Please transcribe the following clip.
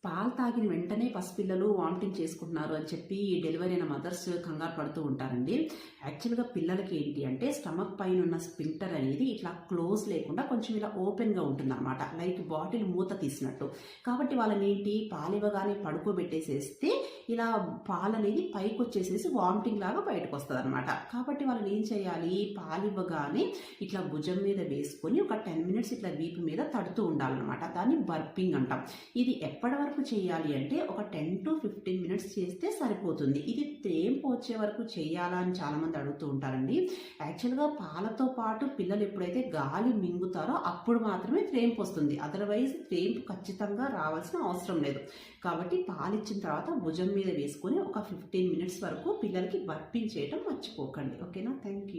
పాలు తాగిన వెంటనే పసిపిల్లలు వామిటింగ్ చేసుకుంటున్నారు అని చెప్పి డెలివరీ అయిన మదర్స్ కంగారు పడుతూ ఉంటారండి. యాక్చువల్గా పిల్లలకి ఏంటి అంటే స్టమక్ పైన ఉన్న స్పింటర్ అనేది ఇట్లా క్లోజ్ లేకుండా కొంచెం ఇలా ఓపెన్గా ఉంటుంది అనమాట, లైక్ బాటిల్ మూత తీసినట్టు. కాబట్టి వాళ్ళని ఏంటి పాలివ్వగానే పడుకోబెట్టేసేస్తే ఇలా పాలు అనేది పైకి వచ్చేసేసి వామిటింగ్ లాగా బయటకు వస్తుంది అనమాట. కాబట్టి వాళ్ళని ఏం చేయాలి, పాలివ్వగానే ఇట్లా భుజం మీద వేసుకొని ఒక 10 minutes ఇట్లా వీపు మీద తడుతూ ఉండాలన్నమాట. దాన్ని బర్పింగ్ అంటాం. ఇది ఎప్పటి వరకు చేయాలి అంటే ఒక 10 to 15 minutes చేస్తే సరిపోతుంది. ఇది త్రేంపు వచ్చే వరకు చేయాలా అని చాలామంది అడుగుతూ ఉంటారండి. యాక్చువల్గా పాలతో పాటు పిల్లలు ఎప్పుడైతే గాలి మింగుతారో అప్పుడు మాత్రమే త్రేంపు వస్తుంది. అదర్వైజ్ త్రేంపు ఖచ్చితంగా రావాల్సిన అవసరం లేదు. కాబట్టి పాలిచ్చిన తర్వాత భుజం మీద వేసుకొని ఒక 15 minutes వరకు పిల్లలకి బర్పింగ్ చేయడం మర్చిపోకండి. ఓకేనా? Thank you.